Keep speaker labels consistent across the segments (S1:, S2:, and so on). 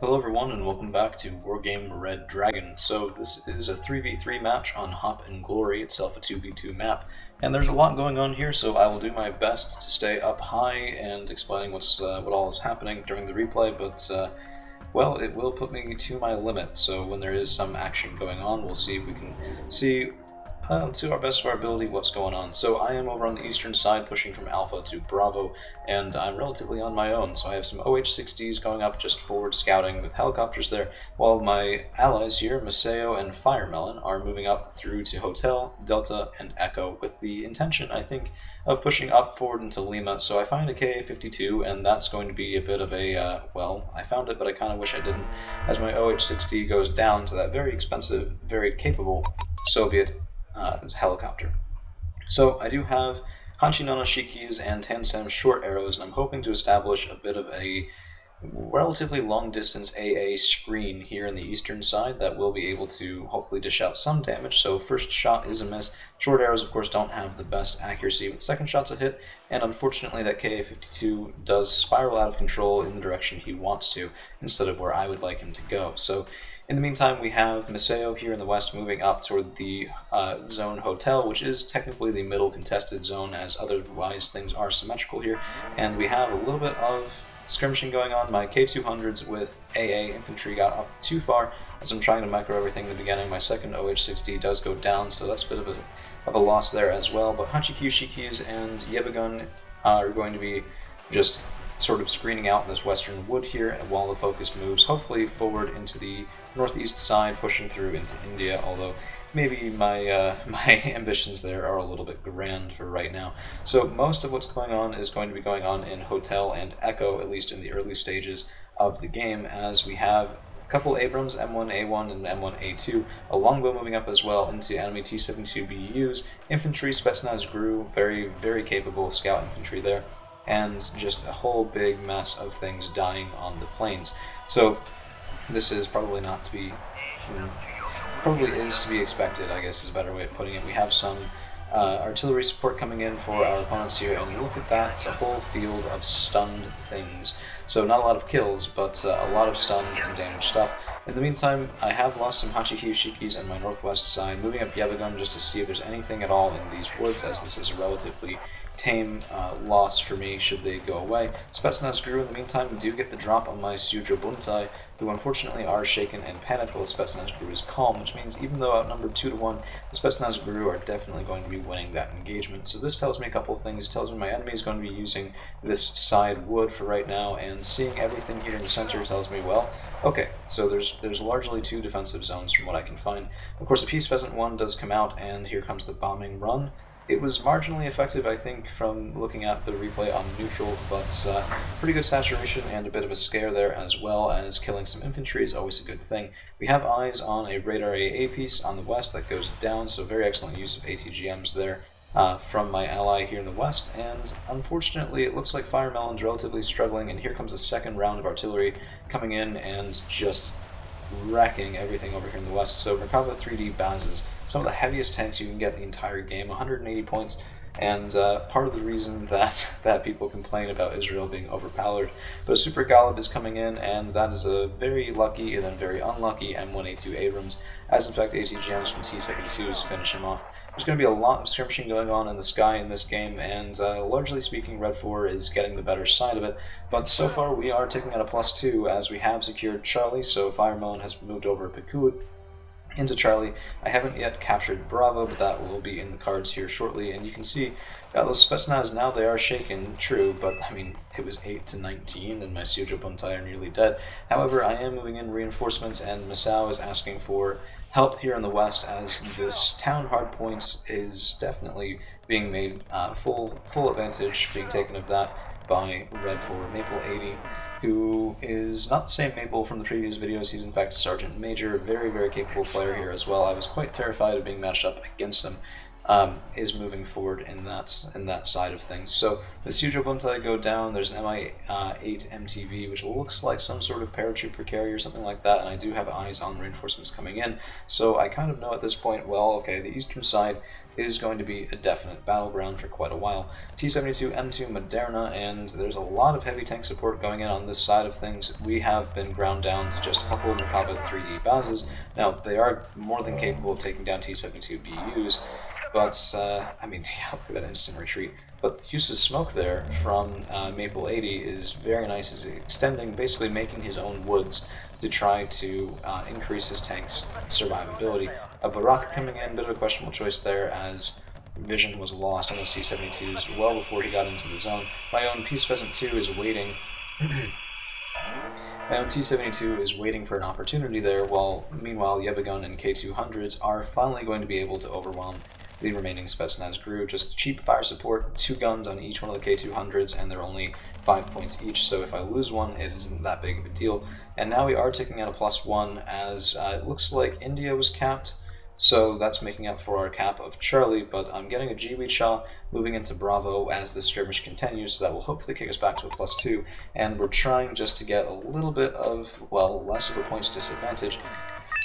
S1: Hello everyone and welcome back to Wargame Red Dragon. So this is a 3v3 match on Hop and Glory, itself a 2v2 map, and there's a lot going on here, so I will do my best to stay up high and explaining what all is happening during the replay, but well, it will put me to my limit, so when there is some action going on, we'll see if we can see to our best of our ability what's going on. So I am over on the eastern side pushing from Alpha to Bravo, and I'm relatively on my own, so I have some OH-60s going up just forward scouting with helicopters there, while my allies here, Maseo and Firemelon, are moving up through to Hotel, Delta, and Echo with the intention, I think, of pushing up forward into Lima. So I find a Ka-52, and that's going to be a bit of a, well, I found it, but I kind of wish I didn't, as my OH-60 goes down to that very expensive, very capable Soviet helicopter. So I do have Hanchinana Shikis and Tansem short arrows, and I'm hoping to establish a bit of a relatively long distance AA screen here in the eastern side that will be able to hopefully dish out some damage. So first shot is a miss. Short arrows of course don't have the best accuracy, but second shot's a hit, and unfortunately that Ka-52 does spiral out of control in the direction he wants to instead of where I would like him to go. So in the meantime, we have Maseo here in the west moving up toward the zone Hotel, which is technically the middle contested zone, as otherwise things are symmetrical here. And we have a little bit of skirmishing going on. My K200s with AA infantry got up too far as I'm trying to micro everything in the beginning. My second OH-60 does go down, so that's a bit of a loss there as well. But Hachikyu Shikis and Yebagun are going to be just sort of screening out this western wood here while the focus moves hopefully forward into the northeast side, pushing through into India, although maybe my my ambitions there are a little bit grand for right now. So most of what's going on is going to be going on in Hotel and Echo, at least in the early stages of the game, as we have a couple Abrams, M1A1 and M1A2, a longbow moving up as well into enemy T-72BUs, infantry, Spetsnaz GRU, very, very capable scout infantry there, and just a whole big mess of things dying on the plains. So this is probably not to be, probably is to be expected, I guess is a better way of putting it. We have some artillery support coming in for our opponents here, and look at that, it's a whole field of stunned things. So not a lot of kills, but a lot of stunned and damaged stuff. In the meantime, I have lost some Hachikyu Shikis on my northwest side, moving up Yebagun just to see if there's anything at all in these woods, as this is a relatively tame loss for me should they go away. Spetsnaz GRU in the meantime do get the drop on my Sudra Buntai, who unfortunately are shaken and panicked while the Spetsnaz GRU is calm, which means even though outnumbered 2-1, the Spetsnaz GRU are definitely going to be winning that engagement. So this tells me a couple of things. It tells me my enemy is going to be using this side wood for right now, and seeing everything here in the center tells me, well, okay, so there's largely two defensive zones from what I can find. Of course, the Peace Pheasant one does come out, and here comes the bombing run. It was marginally effective, I think, from looking at the replay on neutral, but pretty good saturation and a bit of a scare there, as well as killing some infantry is always a good thing. We have eyes on a radar AA piece on the west that goes down, so very excellent use of ATGMs there from my ally here in the west, and unfortunately it looks like Firemelon's relatively struggling, and here comes a second round of artillery coming in and just wrecking everything over here in the west. So Merkava 3D Bazes, some of the heaviest tanks you can get in the entire game, 180 points, and part of the reason that people complain about Israel being overpowered. But a Super Galib is coming in, and that is a very lucky and then very unlucky M1A2 Abrams, as in fact ATGMs from T-72s finish him off. There's going to be a lot of skirmishing going on in the sky in this game, and largely speaking, Red 4 is getting the better side of it. But so far, we are taking at a +2 as we have secured Charlie, so Firemelon has moved over Pikud into Charlie. I haven't yet captured Bravo, but that will be in the cards here shortly, and you can see those Spetsnaz now, they are shaken, true, but I mean, it was 8-19 and my Sudra Buntai are nearly dead. However, I am moving in reinforcements, and Masao is asking for help here in the west, as this town hardpoints is definitely being made full advantage being taken of that by Red 4 Maple 80, who is not the same Maple from the previous videos. He's in fact a Sergeant Major, very, very capable player here as well. I was quite terrified of being matched up against him. is moving forward in that side of things. So the Sujo Buntai go down. There's an MI8 MTV, which looks like some sort of paratrooper carrier or something like that, and I do have eyes on reinforcements coming in. So I kind of know at this point, well, okay, the eastern side is going to be a definite battleground for quite a while. T-72, M2, Moderna, and there's a lot of heavy tank support going in on this side of things. We have been ground down to just a couple of Merkava 3D bases. Now, they are more than capable of taking down T-72 BUs, but, I mean, yeah, look at that instant retreat. But the use of smoke there from Maple 80 is very nice. He's extending, basically making his own woods to try to increase his tank's survivability. A Baraka coming in, bit of a questionable choice there, as vision was lost on those T-72s well before he got into the zone. My own Peace Pheasant 2 is waiting. My own T-72 is waiting for an opportunity there, while meanwhile Yebegun and K-200s are finally going to be able to overwhelm the remaining Spetsnaz crew. Just cheap fire support, 2 guns on each one of the K-200s, and they're only 5 points each, so if I lose one, it isn't that big of a deal. And now we are taking out a +1, as it looks like India was capped, so that's making up for our cap of Charlie, but I'm getting a Jiwicha moving into Bravo as the skirmish continues, so that will hopefully kick us back to a +2, and we're trying just to get a little bit of, well, less of a points disadvantage,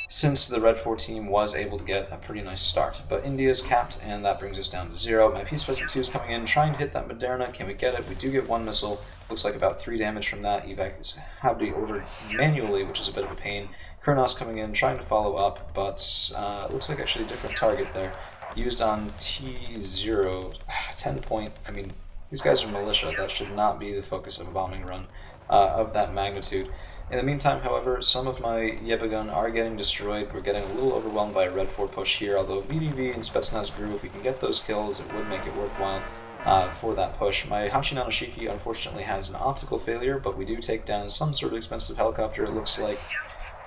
S1: since the Red 4 team was able to get a pretty nice start. But India's capped, and that brings us down to 0. My Peace Pheasant 2 is coming in, trying to hit that Moderna. Can we get it? We do get 1 missile. Looks like about 3 damage from that. Evac is have to be ordered manually, which is a bit of a pain. Kurnos coming in, trying to follow up, but looks like actually a different target there. Used on T0, 10 point. I mean, these guys are militia. That should not be the focus of a bombing run of that magnitude. In the meantime, however, some of my Yebegun are getting destroyed. We're getting a little overwhelmed by a Red 4 push here, although VDV and Spetsnaz grew. If we can get those kills, it would make it worthwhile for that push. My Hachi Nanoshiki unfortunately has an optical failure, but we do take down some sort of expensive helicopter, it looks like.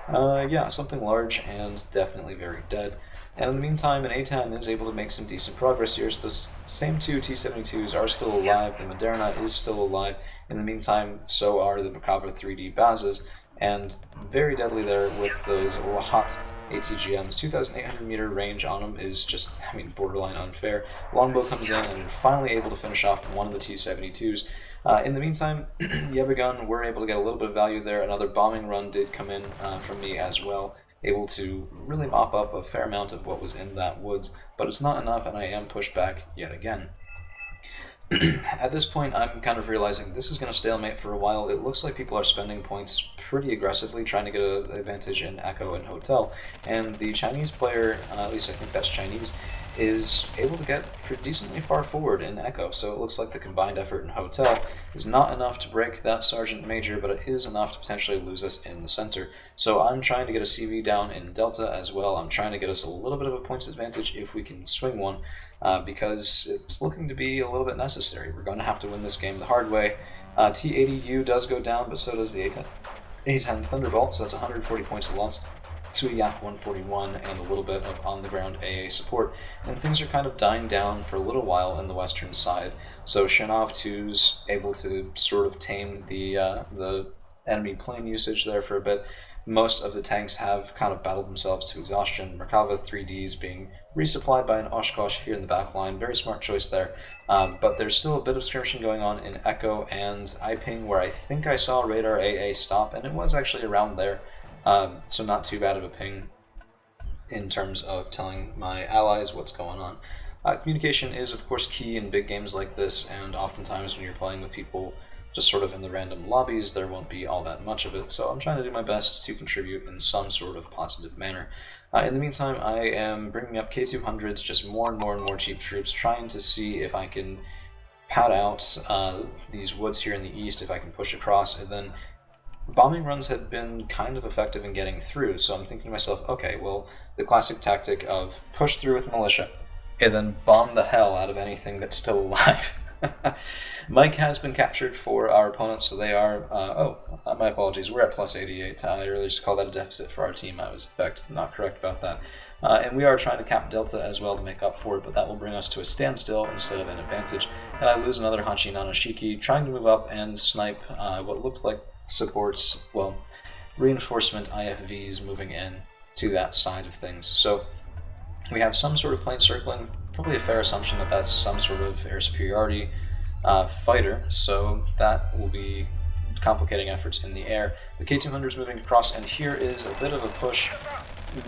S1: Yeah, something large and definitely very dead. And in the meantime, an A-10 is able to make some decent progress here, so the same 2 T-72s are still alive, the Moderna is still alive. In the meantime, so are the Merkava 3D bases, and very deadly there with those hot ATGMs. 2,800 meter range on them is just, I mean, borderline unfair. Longbow comes in and finally able to finish off one of the T-72s. In the meantime, Yebegun were able to get a little bit of value there. Another bombing run did come in from me as well, able to really mop up a fair amount of what was in that woods, but it's not enough, and I am pushed back yet again. At this point, I'm kind of realizing this is going to stalemate for a while. It looks like people are spending points pretty aggressively, trying to get an advantage in Echo and Hotel, and the Chinese player, at least I think that's Chinese, is able to get pretty decently far forward in Echo, so it looks like the combined effort in Hotel is not enough to break that Sergeant Major, but it is enough to potentially lose us in the center. So I'm trying to get a CV down in Delta as well. I'm trying to get us a little bit of a points advantage if we can swing one, because it's looking to be a little bit necessary. We're going to have to win this game the hard way. T-80U does go down, but so does the A-10 Thunderbolt, so that's 140 points lost to a Yak 141 and a little bit of on-the-ground AA support, and things are kind of dying down for a little while in the western side. So Shanov 2's able to sort of tame the enemy plane usage there for a bit. Most of the tanks have kind of battled themselves to exhaustion. Merkava 3Ds being resupplied by an Oshkosh here in the back line. Very smart choice there. But there's still a bit of skirmishing going on in Echo and Iping, where I think I saw radar AA stop, and it was actually around there. So not too bad of a ping in terms of telling my allies what's going on. Communication is, of course, key in big games like this, and oftentimes when you're playing with people just sort of in the random lobbies, there won't be all that much of it, so I'm trying to do my best to contribute in some sort of positive manner. In the meantime, I am bringing up K200s, just more and more cheap troops, trying to see if I can pad out these woods here in the east, if I can push across, and then bombing runs have been kind of effective in getting through, so I'm thinking to myself, okay, well, the classic tactic of push through with militia, and then bomb the hell out of anything that's still alive. Mike has been captured for our opponents, so they are, my apologies, we're at plus 88. I earlier used to call that a deficit for our team. I was, in fact, not correct about that. And we are trying to cap Delta as well to make up for it, but that will bring us to a standstill instead of an advantage. And I lose another Hachi Nanoshiki, trying to move up and snipe what looks like supports, well, reinforcement IFVs moving in to that side of things. So we have some sort of plane circling probably a fair assumption that that's some sort of air superiority fighter, so that will be complicating efforts in the air. The K200 is moving across, and here is a bit of a push.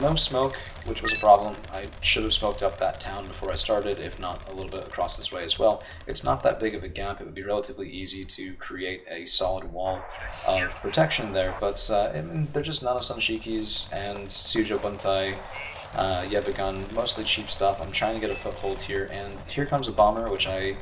S1: No smoke, which was a problem. I should have smoked up that town before I started, if not a little bit across this way as well. It's not that big of a gap. It would be relatively easy to create a solid wall of protection there, but they're just Nana Sanshikis and Sujo Buntai, Yebagun, mostly cheap stuff. I'm trying to get a foothold here, and here comes a bomber, which I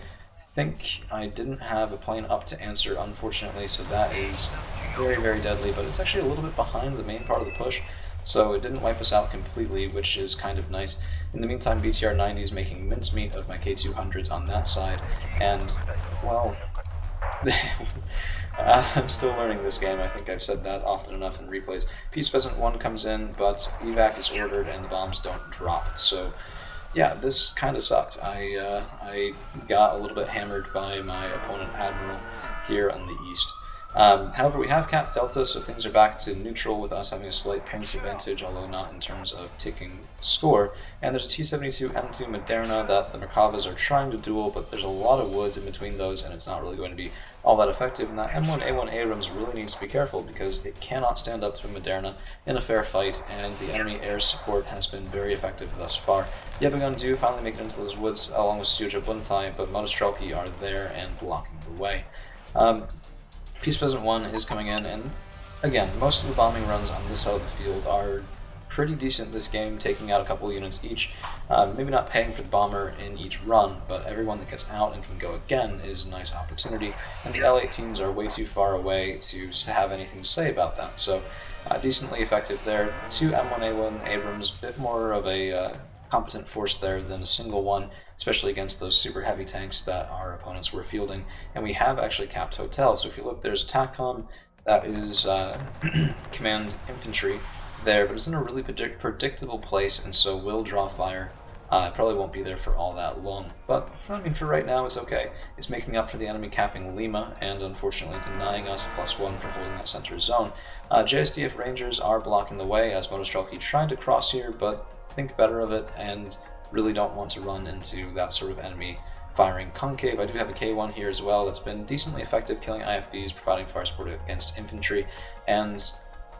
S1: think I didn't have a plane up to answer, unfortunately, so that is very, very deadly, but it's actually a little bit behind the main part of the push, so it didn't wipe us out completely, which is kind of nice. In the meantime, BTR-90 is making mincemeat of my K200s on that side, and, well, I'm still learning this game. I think I've said that often enough in replays. Peace Pheasant 1 comes in, but evac is ordered and the bombs don't drop, so yeah, this kind of sucked. I got a little bit hammered by my opponent Admiral here on the east. However, we have capped Delta, so things are back to neutral with us having a slight points advantage, although not in terms of ticking score. And there's a T-72 M2 Moderna that the Merkavas are trying to duel, but there's a lot of woods in between those, and it's not really going to be all that effective. And that M1A1 Abrams really needs to be careful, because it cannot stand up to a Moderna in a fair fight, and the enemy air support has been very effective thus far. Yebagun do finally make it into those woods, along with Sujo Buntai, but Monostrelki are there and blocking the way. Peace Pheasant 1 is coming in, and again, most of the bombing runs on this side of the field are pretty decent this game, taking out a couple units each. Maybe not paying for the bomber in each run, but everyone that gets out and can go again is a nice opportunity, and the L-18s are way too far away to have anything to say about that, so decently effective there. 2 M1A1 Abrams, bit more of a competent force there than a single one, especially against those super heavy tanks that our opponents were fielding. And we have actually capped Hotel, so if you look, there's TACCOM, that is command infantry there, but it's in a really predictable place, and so will draw fire. It probably won't be there for all that long, but I mean, for right now it's okay. It's making up for the enemy capping Lima, and unfortunately denying us a +1 for holding that center zone. JSDF Rangers are blocking the way as Monostrelki tried to cross here, but think better of it and really don't want to run into that sort of enemy firing concave. I do have a K1 here as well that's been decently effective killing IFVs, providing fire support against infantry, and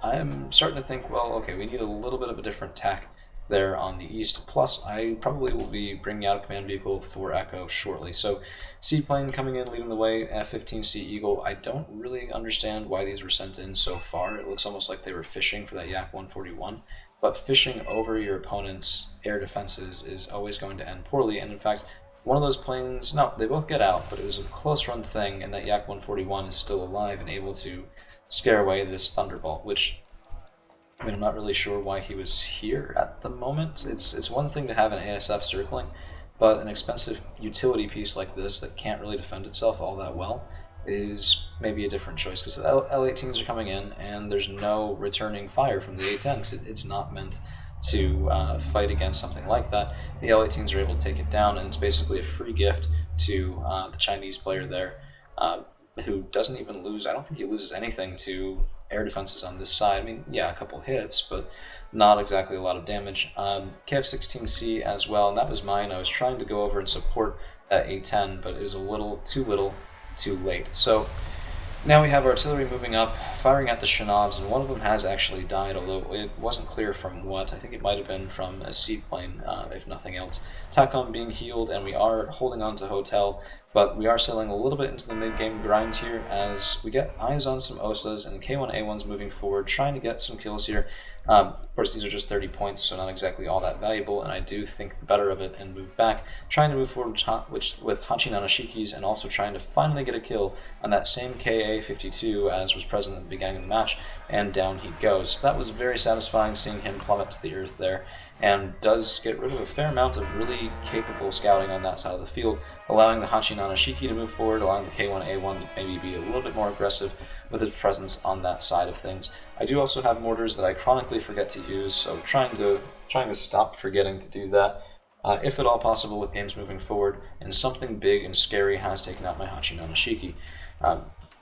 S1: I'm starting to think, well, okay, we need a little bit of a different tack there on the east, plus I probably will be bringing out a command vehicle for Echo shortly. So seaplane coming in, leading the way, F-15C Eagle. I don't really understand why these were sent in so far. It looks almost like they were fishing for that Yak 141, but fishing over your opponent's air defenses is always going to end poorly, and in fact, one of those planes, no, they both get out, but it was a close run thing, and that Yak 141 is still alive and able to scare away this Thunderbolt, which, I mean, I'm not really sure why he was here at the moment. It's one thing to have an ASF circling, but an expensive utility piece like this that can't really defend itself all that well is maybe a different choice, because the L-18s are coming in, and there's no returning fire from the A-10s. It's not meant to fight against something like that. The L-18s are able to take it down, and it's basically a free gift to the Chinese player there, who doesn't even lose, I don't think he loses anything to air defenses on this side. I mean, yeah, a couple hits, but not exactly a lot of damage. KF-16C as well, and that was mine. I was trying to go over and support that A-10, but it was a little, too late. So now we have artillery moving up, firing at the Shinobs, and one of them has actually died, although it wasn't clear from what. I think it might have been from a seaplane, if nothing else. TACCOM being healed, and we are holding on to Hotel, but we are sailing a little bit into the mid-game grind here as we get eyes on some OSAs, and K1A1's moving forward, trying to get some kills here. Of course, these are just 30 points, so not exactly all that valuable, and I do think the better of it and move back, trying to move forward with Hachi Nanashikis, and also trying to finally get a kill on that same KA-52 as was present at the beginning of the match, and down he goes. So that was very satisfying seeing him plummet to the earth there, and does get rid of a fair amount of really capable scouting on that side of the field, allowing the Hachi Nanashiki to move forward, allowing the K1A1 to maybe be a little bit more aggressive with its presence on that side of things. I do also have mortars that I chronically forget to use, so trying to stop forgetting to do that, if at all possible with games moving forward, and something big and scary has taken out my Hachi Nanashiki.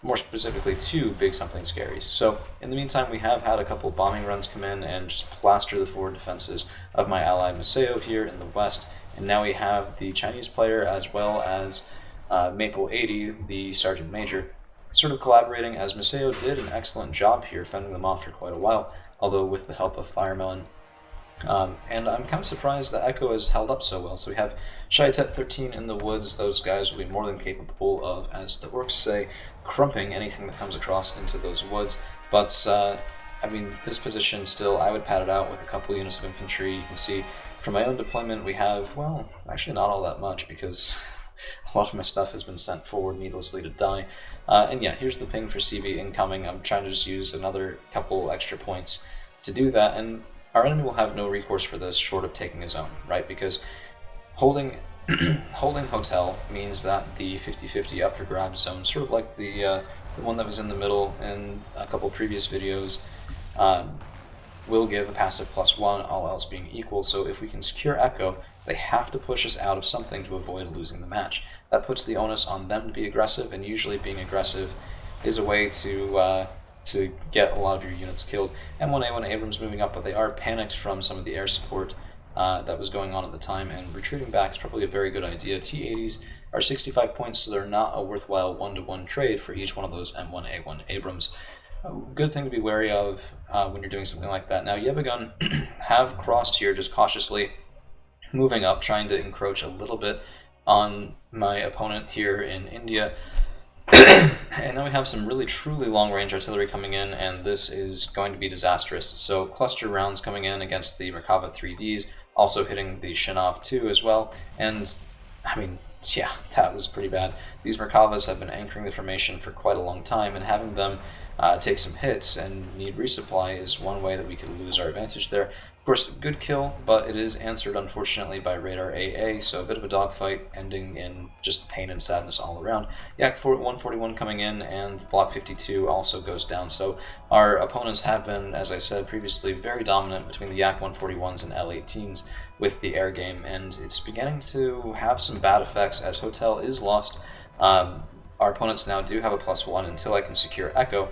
S1: More specifically, 2 big something scaries. So in the meantime, we have had a couple bombing runs come in and just plaster the forward defenses of my ally Maseo here in the west, and now we have the Chinese player as well as Maple 80, the Sergeant Major, sort of collaborating, as Maseo did an excellent job here fending them off for quite a while, although with the help of Firemelon. And I'm kind of surprised that Echo has held up so well. So we have Shaitet 13 in the woods. Those guys will be more than capable of, as the orcs say, crumping anything that comes across into those woods. But, I mean, this position still, I would pad it out with a couple units of infantry. You can see from my own deployment we have, well, actually not all that much because a lot of my stuff has been sent forward needlessly to die. And yeah, here's the ping for CV incoming. I'm trying to just use another couple extra points to do that, and our enemy will have no recourse for this short of taking his own, right? Because holding hotel means that the 50-50 up for grabs zone, sort of like the one that was in the middle in a couple previous videos, will give a passive +1, all else being equal. So if we can secure Echo, they have to push us out of something to avoid losing the match. That puts the onus on them to be aggressive, and usually being aggressive is a way to get a lot of your units killed. M1A1 Abrams moving up, but they are panicked from some of the air support that was going on at the time, and retreating back is probably a very good idea. T-80s are 65 points, so they're not a worthwhile one-to-one trade for each one of those M1A1 Abrams. A good thing to be wary of when you're doing something like that. Now, Yebagun have crossed here just cautiously, moving up, trying to encroach a little bit on my opponent here in India. And now we have some really truly long-range artillery coming in, and this is going to be disastrous. So cluster rounds coming in against the Merkava 3Ds, also hitting the Shinov 2 as well, and I mean, yeah, that was pretty bad. These Merkavas have been anchoring the formation for quite a long time, and having them take some hits and need resupply is one way that we could lose our advantage there. Of course, good kill, but it is answered unfortunately by Radar AA, so a bit of a dogfight ending in just pain and sadness all around. Yak 141 coming in, and Block 52 also goes down. So our opponents have been, as I said previously, very dominant between the Yak 141s and L18s with the air game, and it's beginning to have some bad effects as Hotel is lost. Our opponents now do have a +1 until I can secure Echo,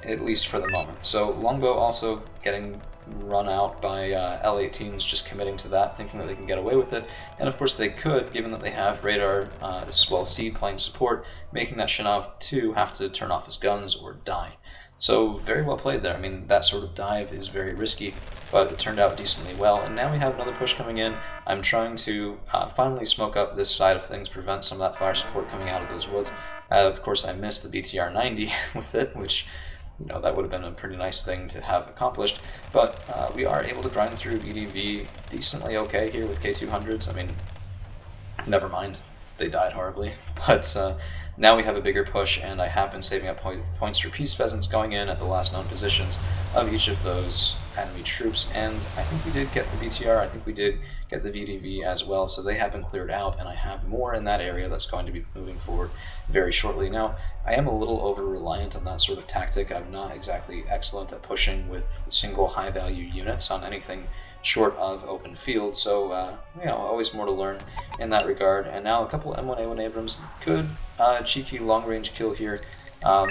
S1: at least for the moment. So Longbow also getting run out by L18s, just committing to that, thinking that they can get away with it. And of course they could, given that they have radar as well as seaplane support, making that Shinov 2 have to turn off his guns or die. So very well played there. I mean, that sort of dive is very risky, but it turned out decently well. And now we have another push coming in. I'm trying to finally smoke up this side of things, prevent some of that fire support coming out of those woods. Of course, I missed the BTR 90 with it, which, you know, that would have been a pretty nice thing to have accomplished, but we are able to grind through VDV decently okay here with K200s. I mean, never mind, they died horribly, but now we have a bigger push, and I have been saving up points for Peace Pheasants going in at the last known positions of each of those enemy troops, and I think we did get the BTR, I think we did get the VDV as well, so they have been cleared out, and I have more in that area that's going to be moving forward very shortly. Now, I am a little over-reliant on that sort of tactic. I'm not exactly excellent at pushing with single high-value units on anything short of open field, so you know, always more to learn in that regard. And now a couple M1A1 Abrams, good cheeky long-range kill here.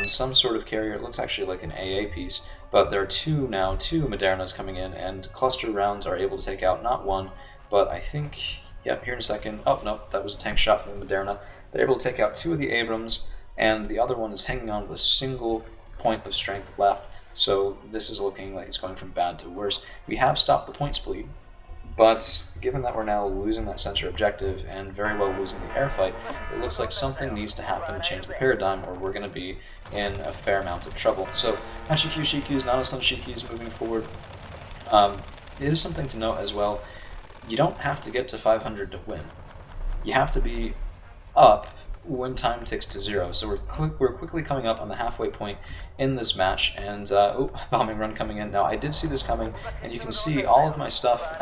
S1: Some sort of carrier, it looks actually like an AA piece, but there are two Modernas coming in, and cluster rounds are able to take out not one, but I think, yep, here in a second, oh no, that was a tank shot from the Moderna. They're able to take out two of the Abrams, and the other one is hanging on with a single point of strength left, so this is looking like it's going from bad to worse. We have stopped the points bleed, but given that we're now losing that center objective and very well losing the air fight, it looks like something needs to happen to change the paradigm, or we're going to be in a fair amount of trouble. So Hashikyu Shikis, Nanasan Shikis moving forward. It is something to note as well, you don't have to get to 500 to win. You have to be up when time ticks to 0. So we're quickly coming up on the halfway point in this match, and bombing run coming in. Now I did see this coming, and you can see all of my stuff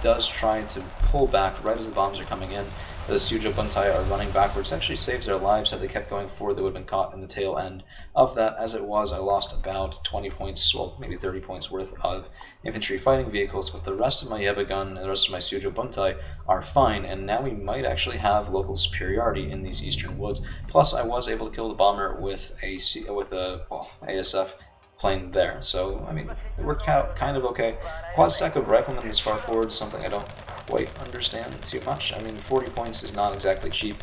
S1: does try to pull back right as the bombs are coming in. The Sujo Buntai are running backwards. It actually saves their lives. Had they kept going forward, they would have been caught in the tail end of that. As it was, I lost about 20 points, well, maybe 30 points worth of infantry fighting vehicles, but the rest of my Yebagun and the rest of my Sujo Buntai are fine, and now we might actually have local superiority in these eastern woods. Plus, I was able to kill the bomber with a ASF plane there. So, I mean, it worked out kind of okay. Quad stack of riflemen this far forward is something I don't quite understand too much. I mean, 40 points is not exactly cheap.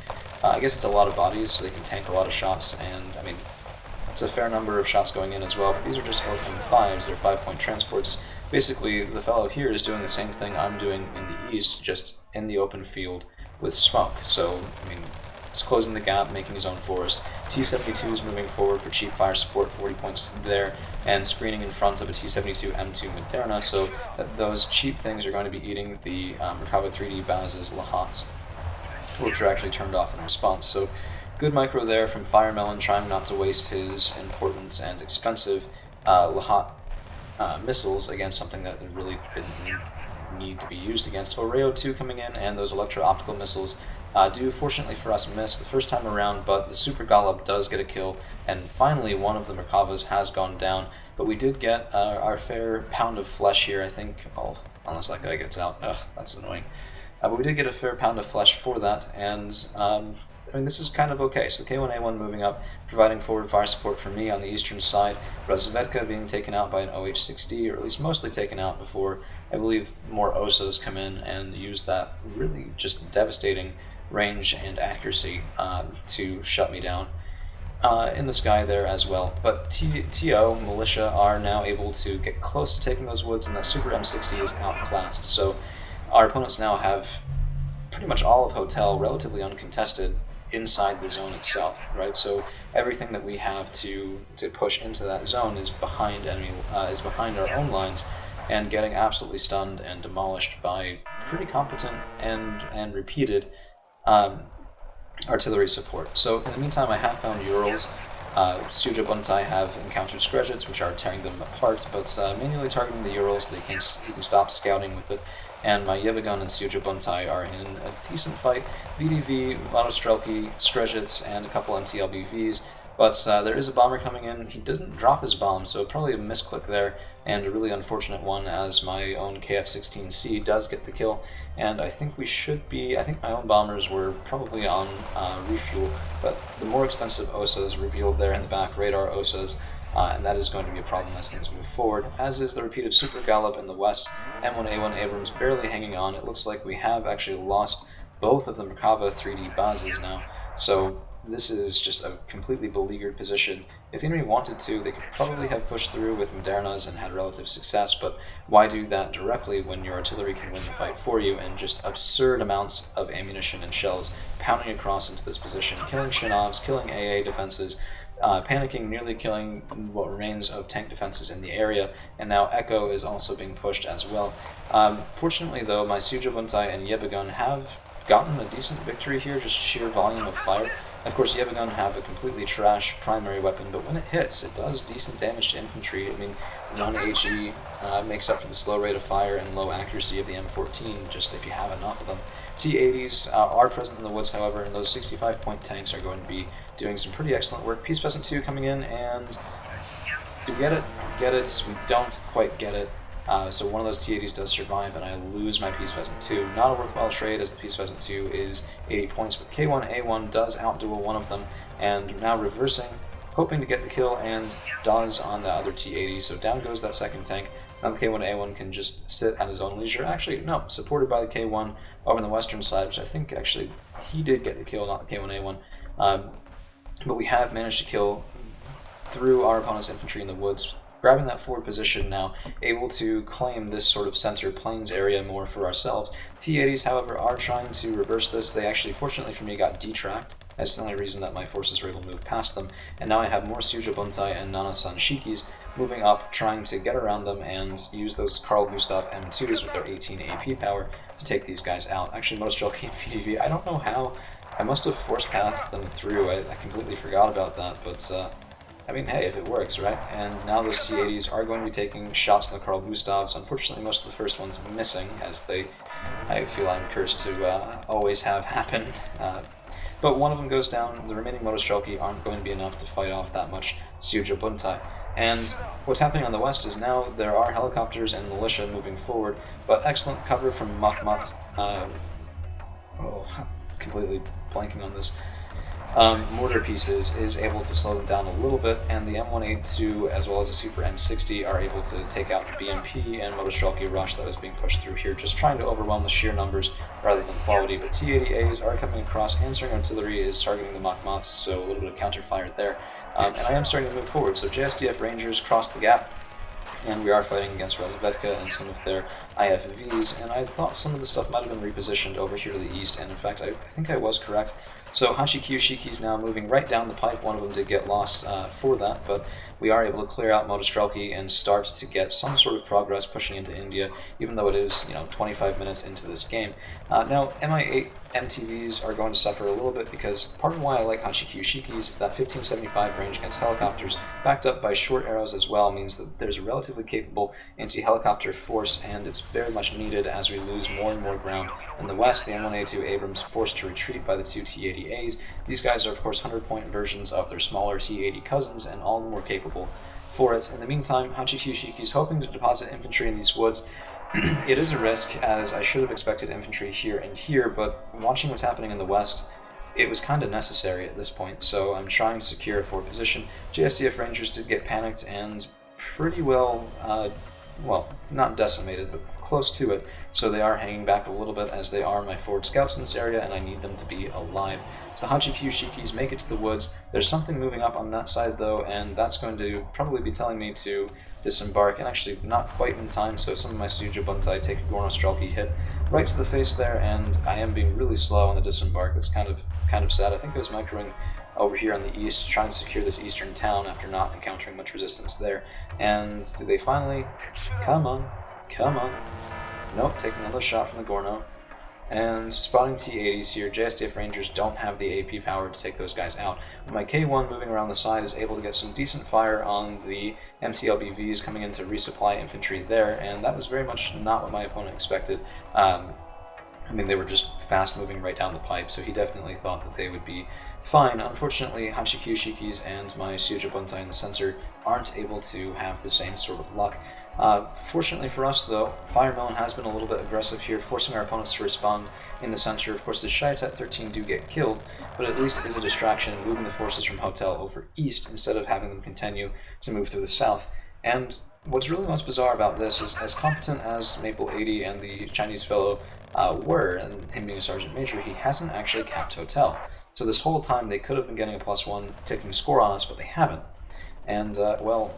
S1: I guess it's a lot of bodies, so they can tank a lot of shots, and, I mean, it's a fair number of shots going in as well, but these are just M5s, they're 5-point transports. Basically, the fellow here is doing the same thing I'm doing in the east, just in the open field with smoke. So, I mean, it's closing the gap, making his own forest. T-72 is moving forward for cheap fire support, 40 points there, and screening in front of a T-72 M2 Moderna, so that those cheap things are going to be eating the Merkava 3D Baz's Lahats, which are actually turned off in response. So, good micro there from Firemelon, trying not to waste his important and expensive Lahat missiles against something that really didn't need to be used against. Oreo 2 coming in, and those electro-optical missiles do, fortunately for us, miss the first time around, but the Super Golub does get a kill, and finally one of the Merkavas has gone down. But we did get our fair pound of flesh here, I think. Oh, unless that guy gets out. Ugh, that's annoying. But we did get a fair pound of flesh for that, and I mean, this is kind of okay. So K1A1 moving up, providing forward fire support for me on the eastern side. Razvedka being taken out by an OH-6D, or at least mostly taken out before, I believe, more OSOs come in and use that really just devastating range and accuracy to shut me down in the sky there as well. But TO, Militia, are now able to get close to taking those woods, and that Super M60 is outclassed. So our opponents now have pretty much all of Hotel relatively uncontested inside the zone itself, right? So everything that we have to push into that zone is behind our own lines, and getting absolutely stunned and demolished by pretty competent and repeated artillery support. So in the meantime, I have found Urals. Suja Buntai have encountered Skrejets, which are tearing them apart, but manually targeting the Urals, he can stop scouting with it. And my Yevagun and Suja Buntai are in a decent fight. VDV, Monostrelki, Skrejets, and a couple MTLBVs. But there is a bomber coming in. He doesn't drop his bomb, so probably a misclick there, and a really unfortunate one, as my own KF-16C does get the kill. And I think I think my own bombers were probably on refuel, but the more expensive OSAs revealed there in the back, radar OSAs, and that is going to be a problem as things move forward, as is the repeated Super Gallop in the west. M1A1 Abrams barely hanging on. It looks like we have actually lost both of the Merkava 3D bases now, so this is just a completely beleaguered position. If the enemy wanted to, they could probably have pushed through with Modernas and had relative success, but why do that directly when your artillery can win the fight for you, and just absurd amounts of ammunition and shells pounding across into this position, killing Shinobs, killing AA defenses, panicking, nearly killing what remains of tank defenses in the area, and now Echo is also being pushed as well. Fortunately though, my Suja Buntai and Yebagun have gotten a decent victory here, just sheer volume of fire. Of course, Yevagun have a completely trash primary weapon, but when it hits, it does decent damage to infantry. I mean, 1 HE makes up for the slow rate of fire and low accuracy of the M14, just if you have enough of them. T-80s are present in the woods, however, and those 65-point tanks are going to be doing some pretty excellent work. Peace Pheasant 2 coming in, and do we get it? Get it. We don't quite get it. So one of those T-80s does survive, and I lose my Peace Pheasant 2. Not a worthwhile trade, as the Peace Pheasant 2 is 80 points, but K1A1 does outduel one of them, and now reversing, hoping to get the kill, and does on the other T-80. So down goes that second tank. Now the K1A1 can just sit at his own leisure. Actually, no, supported by the K1 over on the western side, which I think actually he did get the kill, not the K1A1. But we have managed to kill through our opponent's infantry in the woods, grabbing that forward position now, able to claim this sort of center plains area more for ourselves. T-80s, however, are trying to reverse this. They actually, fortunately for me, got detracked. That's the only reason that my forces were able to move past them. And now I have more Suja Buntai and Nana Sanshikis moving up, trying to get around them and use those Carl Gustav M2s with their 18 AP power to take these guys out. Actually, Monostrelki and VDV, I don't know how. I must have force pathed them through. I completely forgot about that, but I mean, hey, if it works, right? And now those T-80s are going to be taking shots on the Carl Gustavs. Unfortunately, most of the first ones missing, as I feel I'm cursed to always have happen. But one of them goes down. The remaining Monostrelki aren't going to be enough to fight off that much Suja Buntai. And what's happening on the west is now there are helicopters and militia moving forward, but excellent cover from Makmat. Completely blanking on this. mortar pieces is able to slow them down a little bit, and the M1A2 as well as the Super M60 are able to take out the BMP and Motostrelki rush that was being pushed through here, just trying to overwhelm the sheer numbers rather than quality. But T-80As are coming across, answering artillery is targeting the Machmats, so a little bit of counter-fire there. And I am starting to move forward, so JSDF Rangers cross the gap, and we are fighting against Razvedka and some of their IFVs, and I thought some of the stuff might have been repositioned over here to the east, and in fact I think I was correct. So Hachikyu Shiki's now moving right down the pipe. One of them did get lost for that, but we are able to clear out Motostrelki and start to get some sort of progress pushing into India, even though it is 25 minutes into this game. Now Mi-8 MTVs are going to suffer a little bit because part of why I like Hachikyu Shiki's is that 1575 range against helicopters, backed up by short arrows as well, means that there's a relatively capable anti-helicopter force, and it's very much needed as we lose more and more ground. In the west, the M1A2 Abrams forced to retreat by the two T-80As. These guys are of course 100-point versions of their smaller T-80 cousins, and all the more capable for it. In the meantime, Hachikyu Shiki is hoping to deposit infantry in these woods. It is a risk, as I should have expected infantry here and here, but watching what's happening in the west, it was kind of necessary at this point, so I'm trying to secure a forward position. JSDF Rangers did get panicked and pretty well, well, not decimated, but close to it, so they are hanging back a little bit as they are my forward scouts in this area, and I need them to be alive. So the Hachikyu Shikis make it to the woods. There's something moving up on that side though, and that's going to probably be telling me to disembark, and actually not quite in time, so some of my Suja Buntai take a Gornostrelki hit right to the face there, and I am being really slow on the disembark. That's kind of sad. I think I was microing over here on the east, trying to secure this eastern town after not encountering much resistance there. And do they finally... Come on. Nope, take another shot from the Gorno. And spotting T-80s here, JSDF Rangers don't have the AP power to take those guys out. My K1 moving around the side is able to get some decent fire on the MTLBVs coming in to resupply infantry there, and that was very much not what my opponent expected. I mean, they were just fast moving right down the pipe, so he definitely thought that they would be fine. Unfortunately, Hachikyu Shikis and my Suja Buntai in the center aren't able to have the same sort of luck. Fortunately for us, though, Firemelon has been a little bit aggressive here, forcing our opponents to respond in the center. Of course, the Shiatet 13 do get killed, but at least is a distraction, moving the forces from Hotel over east instead of having them continue to move through the south. And what's really most bizarre about this is, as competent as Maple 80 and the Chinese fellow were, and him being a Sergeant Major, he hasn't actually capped Hotel. So this whole time they could have been getting a +1 taking score on us, but they haven't. And, well,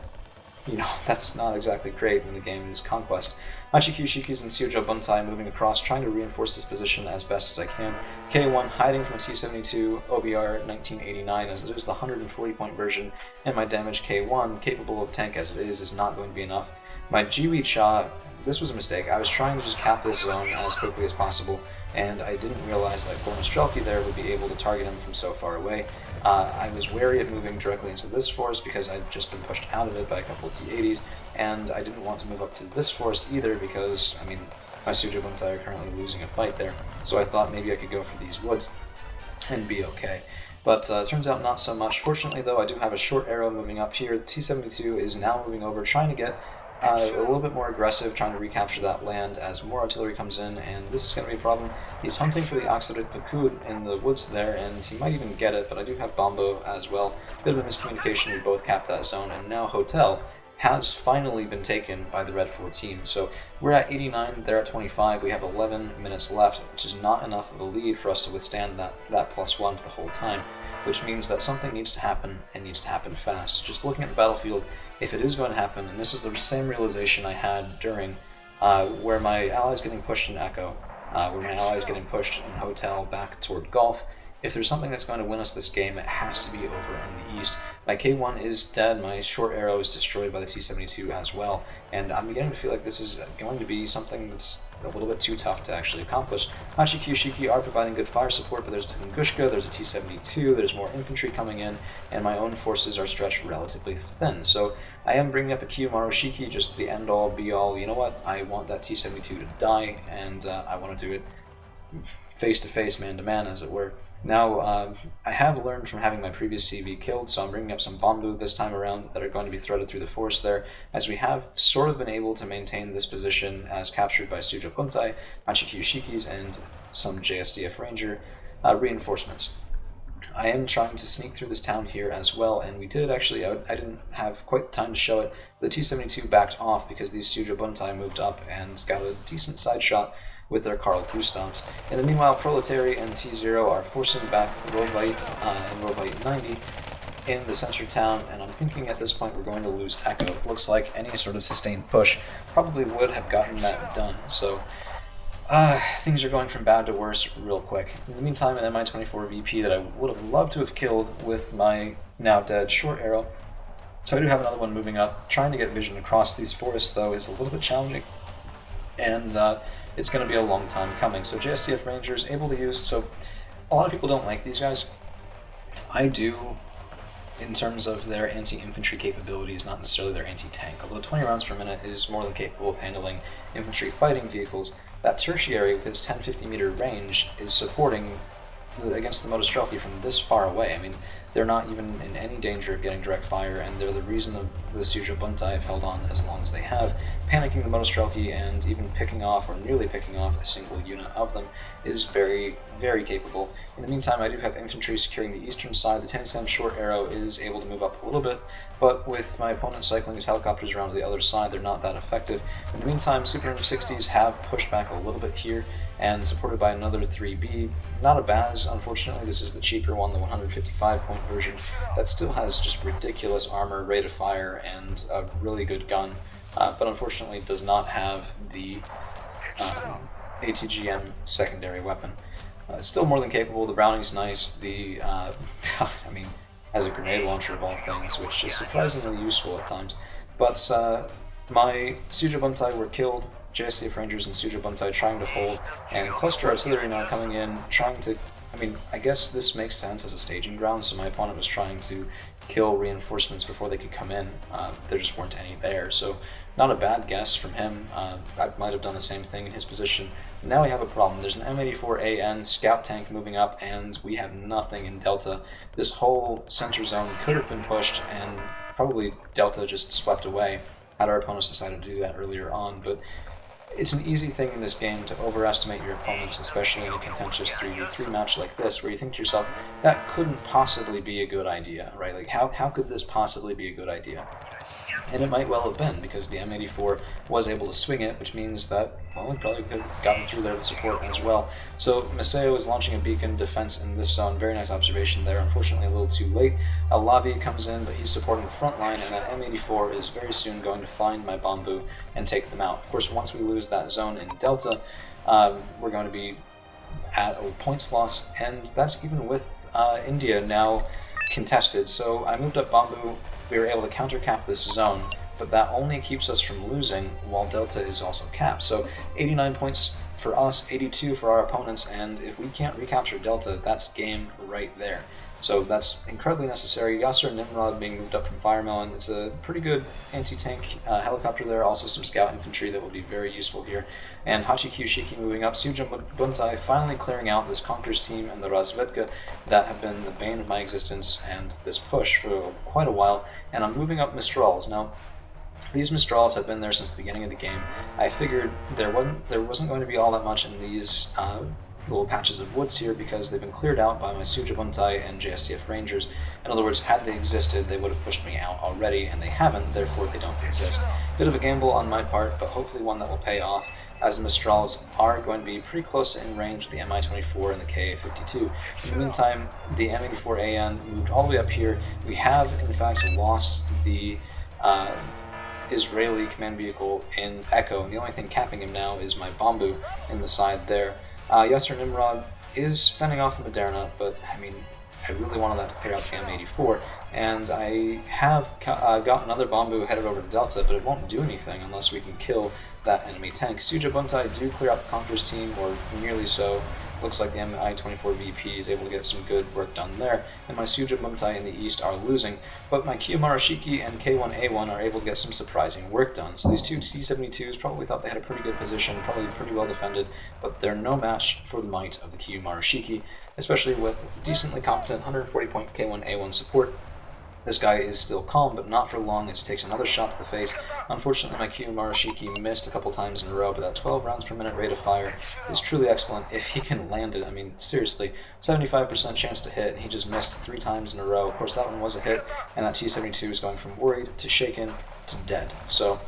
S1: that's not exactly great when the game is Conquest. Hachikyu Shikis and Suja Buntai moving across, trying to reinforce this position as best as I can. K1 hiding from a T-72 OBR 1989, as it is the 140-point version, and my damaged K1, capable of tank as it is not going to be enough. My Jiwi Cha, this was a mistake. I was trying to just cap this zone as quickly as possible, and I didn't realize that Gornostrelki there would be able to target him from so far away. I was wary of moving directly into this forest because I'd just been pushed out of it by a couple of T-80s, and I didn't want to move up to this forest either because, I mean, my Suja Buntai are currently losing a fight there, so I thought maybe I could go for these woods and be okay. But turns out not so much. Fortunately, though, I do have a short arrow moving up here. The T-72 is now moving over, trying to get a little bit more aggressive, trying to recapture that land as more artillery comes in, and this is going to be a problem. He's hunting for the Oxidate Pakud in the woods there, and he might even get it, but I do have Bombo as well. Bit of a miscommunication, we both capped that zone, and now Hotel has finally been taken by the Red 4 team. So we're at 89, they're at 25, we have 11 minutes left, which is not enough of a lead for us to withstand that +1 the whole time, which means that something needs to happen, and needs to happen fast. Just looking at the battlefield, if it is going to happen, and this is the same realization I had during where my allies getting pushed in Echo, where my allies getting pushed in Hotel back toward Gulf, if there's something that's going to win us this game, it has to be over in the east. My K1 is dead, my short arrow is destroyed by the T-72 as well, and I'm beginning to feel like this is going to be something that's a little bit too tough to actually accomplish. Hachikyu Shiki are providing good fire support, but there's a Tungushka, there's a T-72, there's more infantry coming in, and my own forces are stretched relatively thin. So I am bringing up a Kiyomaru Shiki, just the end-all, be-all. You know what? I want that T-72 to die, and I want to do it face-to-face, man-to-man, as it were. Now, I have learned from having my previous CV killed, so I'm bringing up some Bombu this time around that are going to be threaded through the forest there, as we have sort of been able to maintain this position as captured by Suja Buntai, Hachikyu Shikis, and some JSDF Ranger reinforcements. I am trying to sneak through this town here as well, and we did actually, I didn't have quite the time to show it, the T-72 backed off because these Suja Buntai moved up and got a decent side shot with their Karl Gustavs. In the meanwhile, Proletary and T0 are forcing back Rovite and Rovite 90 in the center town, and I'm thinking at this point we're going to lose Echo. It looks like any sort of sustained push probably would have gotten that done, so things are going from bad to worse real quick. In the meantime, an Mi-24 VP that I would have loved to have killed with my now dead short arrow. So I do have another one moving up. Trying to get vision across these forests, though, is a little bit challenging, and it's going to be a long time coming. So JSTF Rangers able to use, so a lot of people don't like these guys. I do, in terms of their anti-infantry capabilities, not necessarily their anti-tank. Although 20 rounds per minute is more than capable of handling infantry fighting vehicles, that tertiary with its 10-50 meter range is supporting against the Motostrelki from this far away. I mean, they're not even in any danger of getting direct fire, and they're the reason the Suja Buntai have held on as long as they have. Panicking the Motostrelki and even picking off, or nearly picking off, a single unit of them is very, very capable. In the meantime, I do have infantry securing the eastern side. The Tansam short arrow is able to move up a little bit, but with my opponent cycling his helicopters around to the other side, they're not that effective. In the meantime, Super 160s have pushed back a little bit here, and supported by another 3B. Not a Baz, unfortunately. This is the cheaper one, the 155-point version, that still has just ridiculous armor, rate of fire, and a really good gun, but unfortunately does not have the ATGM secondary weapon. It's still more than capable. The Browning's nice. The I mean, has a grenade launcher of all things, which is surprisingly useful at times. But my Suja Buntai were killed. JSTF Rangers and Suja Buntai trying to hold, and cluster artillery now coming in, trying to, I mean, I guess this makes sense as a staging ground, so my opponent was trying to kill reinforcements before they could come in. There just weren't any there, so not a bad guess from him. I might have done the same thing in his position. Now we have a problem. There's an M84AN scout tank moving up, and we have nothing in Delta. This whole center zone could have been pushed, and probably Delta just swept away had our opponents decided to do that earlier on, but it's an easy thing in this game to overestimate your opponents, especially in a contentious 3v3 match like this, where you think to yourself, that couldn't possibly be a good idea, right? Like, how could this possibly be a good idea? And it might well have been, because the M84 was able to swing it, which means that, well, it probably could have gotten through there with support as well. So Maseo is launching a beacon defense in this zone. Very nice observation there. Unfortunately, a little too late. Lavi comes in, but he's supporting the front line, and that M84 is very soon going to find my Bambu and take them out. Of course, once we lose that zone in Delta, we're going to be at a points loss, and that's even with India now contested. So I moved up Bambu. We were able to counter-cap this zone, but that only keeps us from losing while Delta is also capped. So 89 points for us, 82 for our opponents, and if we can't recapture Delta, that's game right there. So that's incredibly necessary. Yasser Nimrod being moved up from Firemelon. It's a pretty good anti-tank helicopter there, also some scout infantry that will be very useful here. And Hachi Kyushiki moving up. Suja Buntai finally clearing out this Conquerors team and the Razvedka that have been the bane of my existence and this push for quite a while. And I'm moving up Mistrals. Now, these Mistrals have been there since the beginning of the game. I figured there wasn't going to be all that much in these little patches of woods here because they've been cleared out by my Suja Buntai and JSTF Rangers. In other words, had they existed, they would have pushed me out already, and they haven't, therefore they don't exist. Bit of a gamble on my part, but hopefully one that will pay off, as the Mistrals are going to be pretty close to in range with the Mi-24 and the Ka-52. In the meantime, the M84AN moved all the way up here. We have, in fact, lost the Israeli command vehicle in Echo, and the only thing capping him now is my Bambu in the side there. Yasser Nimrod is fending off Moderna, but I mean, I really wanted that to clear out the M84, and I have got another Bambu headed over to Delta, but it won't do anything unless we can kill that enemy tank. Suja Buntai do clear out the Conquerors team, or nearly so. Looks like the Mi-24 VP is able to get some good work done there, and my Suja Buntai in the east are losing, but my Kiyomarushiki and K1A1 are able to get some surprising work done. So these two T-72s probably thought they had a pretty good position, probably pretty well defended, but they're no match for the might of the Kiyomarushiki, especially with decently competent 140-point K1A1 support This guy is still calm, but not for long as he takes another shot to the face. Unfortunately, my Q Marushiki missed a couple times in a row, but that 12 rounds per minute rate of fire is truly excellent if he can land it. I mean, seriously, 75% chance to hit, and he just missed 3 times in a row. Of course, that one was a hit, and that T-72 is going from worried to shaken to dead. So,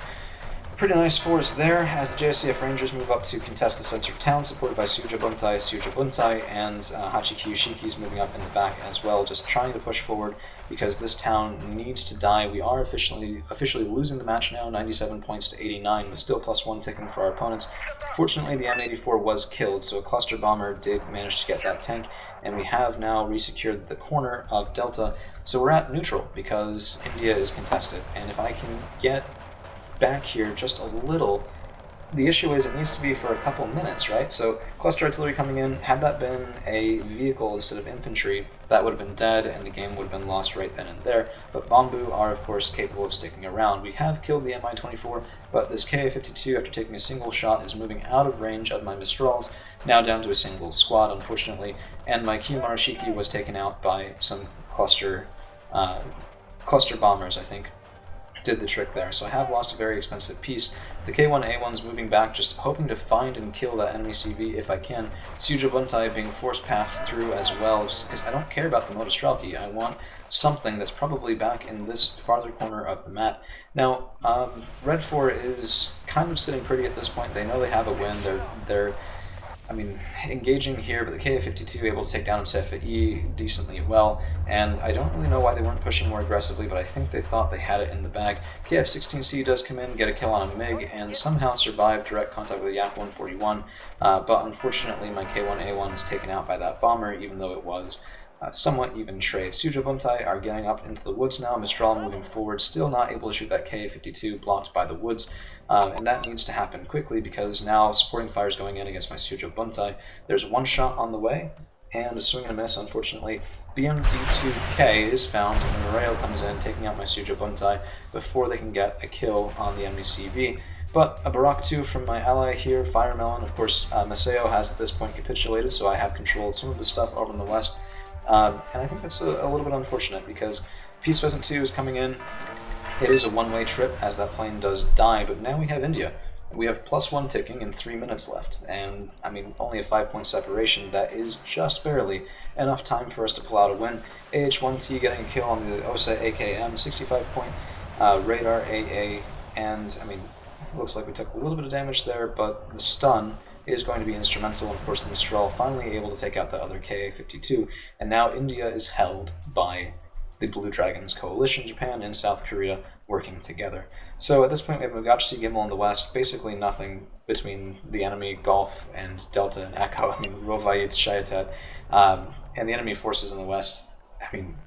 S1: pretty nice force there as the JSCF Rangers move up to contest the center of town, supported by Suja Buntai, and Hachiki Yoshiki's moving up in the back as well, just trying to push forward because this town needs to die. We are officially losing the match now, 97 points to 89, with still +1 ticking for our opponents. Fortunately, the M84 was killed, so a cluster bomber did manage to get that tank, and we have now resecured the corner of Delta, so we're at neutral because India is contested, and if I can get back here just a little, the issue is it needs to be for a couple minutes, right? So cluster artillery coming in, had that been a vehicle instead of infantry, that would have been dead and the game would have been lost right then and there, but Bambu are of course capable of sticking around. We have killed the Mi-24, but this Ka-52 after taking a single shot is moving out of range of my Mistrals, now down to a single squad unfortunately, and my Kiyomarushiki was taken out by some cluster bombers, I think. Did the trick there, so I have lost a very expensive piece. The K1A1's moving back, just hoping to find and kill that enemy CV if I can. Suja Buntai being force passed through as well, just because I don't care about the Motostrelki. I want something that's probably back in this farther corner of the map. Now, Red 4 is kind of sitting pretty at this point. They know they have a win. They're engaging here, but the Ka-52 able to take down Sefa-E decently well, and I don't really know why they weren't pushing more aggressively, but I think they thought they had it in the bag. KF-16C does come in, get a kill on a MiG, and somehow survive direct contact with a Yak-141, but unfortunately my K1A1 is taken out by that bomber, even though it was somewhat even trade. Suja Buntai are getting up into the woods now, Mistral moving forward, still not able to shoot that Ka-52, blocked by the woods. And that needs to happen quickly because now supporting fire is going in against my Suja Buntai. There's one shot on the way, and a swing and a miss, unfortunately. BMD2K is found, and Moreo comes in, taking out my Suja Buntai before they can get a kill on the enemy CV. But a Barak 2 from my ally here, Firemelon. Of course, Maseo has at this point capitulated, so I have controlled some of the stuff over in the west. And I think that's a little bit unfortunate because Peace Pheasant 2 is coming in. It is a one-way trip as that plane does die, but now we have India. We have +1 ticking and 3 minutes left, and I mean, only a 5-point separation. That is just barely enough time for us to pull out a win. AH-1T getting a kill on the OSA AKM, 65-point radar AA, and I mean, looks like we took a little bit of damage there, but the stun is going to be instrumental, and of course the Mistral finally able to take out the other Ka-52, and now India is held by the Blue Dragons Coalition, Japan and South Korea working together. So at this point we have Mugachi Gimbal in the west, basically nothing between the enemy Golf and Delta and Echo, I mean Rovayit, Shayatet, and the enemy forces in the west. I mean,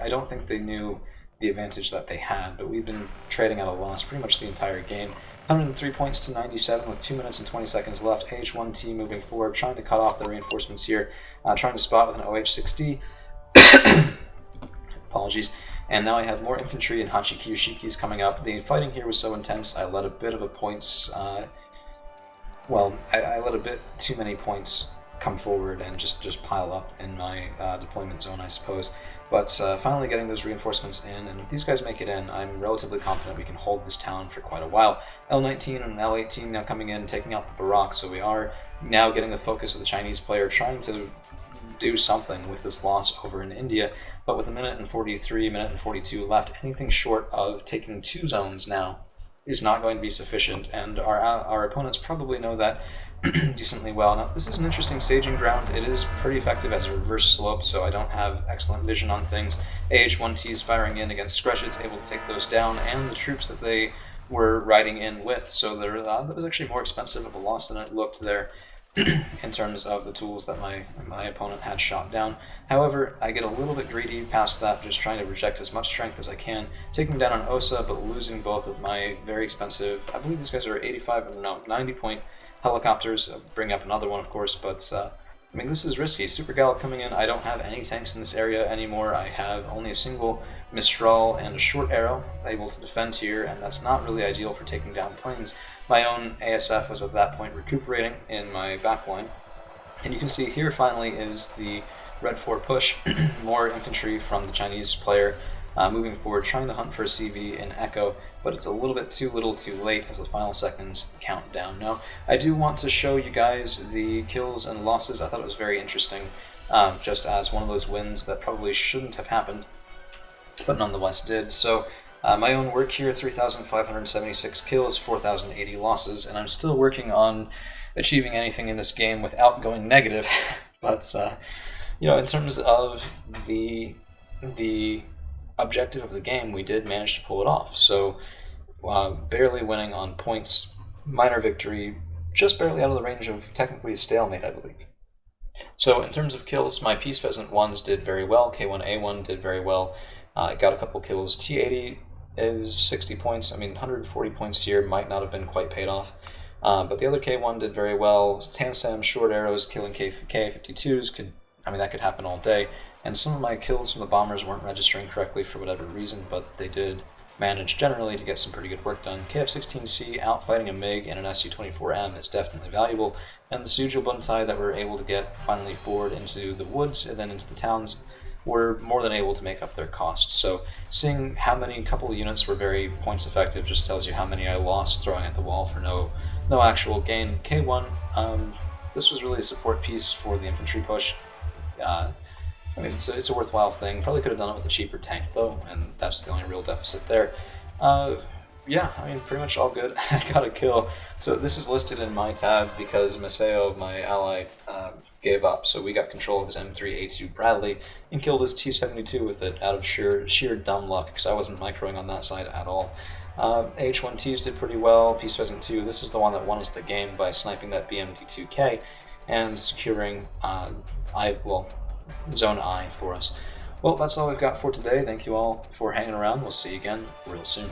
S1: I don't think they knew the advantage that they had, but we've been trading at a loss pretty much the entire game. 103 points to 97 with 2 minutes and 20 seconds left. AH-1T moving forward, trying to cut off the reinforcements here, trying to spot with an OH-6D. Apologies. And now I have more infantry and Hachiki Yoshikis coming up. The fighting here was so intense, I let a bit of a points, I let a bit too many points come forward and just pile up in my deployment zone, I suppose. But finally getting those reinforcements in, and if these guys make it in, I'm relatively confident we can hold this town for quite a while. L19 and L18 now coming in, taking out the Barak, so we are now getting the focus of the Chinese player, trying to do something with this loss over in India, but with a minute and 43, minute and 42 left, anything short of taking 2 zones now is not going to be sufficient, and our opponents probably know that decently well. Now, this is an interesting staging ground. It is pretty effective as a reverse slope, so I don't have excellent vision on things. AH-1T is firing in against Screshets, able to take those down, and the troops that they were riding in with, so that was actually more expensive of a loss than it looked there in terms of the tools that my opponent had shot down. However, I get a little bit greedy past that, just trying to reject as much strength as I can, taking down an OSA, but losing both of my very expensive, I believe these guys are 90-point helicopters. Bring up another one, of course, but I mean, this is risky. Super Gallop coming in. I don't have any tanks in this area anymore. I have only a single Mistral and a short arrow able to defend here, and that's not really ideal for taking down planes. My own ASF was at that point recuperating in my backline. And you can see here finally is the Red 4 push. More infantry from the Chinese player moving forward, trying to hunt for a CV in Echo, but it's a little bit too little too late as the final seconds count down. Now, I do want to show you guys the kills and losses. I thought it was very interesting, just as one of those wins that probably shouldn't have happened, but nonetheless did. So my own work here, 3,576 kills, 4,080 losses, and I'm still working on achieving anything in this game without going negative. But you know, in terms of the objective of the game, we did manage to pull it off. So barely winning on points, minor victory, just barely out of the range of technically a stalemate, I believe. So in terms of kills, my Peace Pheasant 1s did very well, K1A1 did very well, got a couple kills. T80 is 60 points, I mean 140 points here might not have been quite paid off, but the other K1 did very well. Tansam short arrows killing K52s, that could happen all day, and some of my kills from the bombers weren't registering correctly for whatever reason, but they did manage generally to get some pretty good work done. KF-16C outfighting a MiG and an Su-24M is definitely valuable, and the Sujil Buntai that we're able to get finally forward into the woods and then into the towns were more than able to make up their cost. So seeing how many couple of units were very points effective just tells you how many I lost throwing at the wall for no actual gain. K1, this was really a support piece for the infantry push. It's a worthwhile thing. Probably could have done it with a cheaper tank though, and that's the only real deficit there. Yeah, pretty much all good. I got a kill. So this is listed in my tab because Maseo, my ally, gave up. So we got control of his M3A2 Bradley and killed his T-72 with it out of sheer dumb luck, because I wasn't microing on that side at all. AH-1Ts did pretty well. Peace Pheasant 2, this is the one that won us the game by sniping that BMD-2K and securing Zone I for us. Well, that's all we've got for today. Thank you all for hanging around. We'll see you again real soon.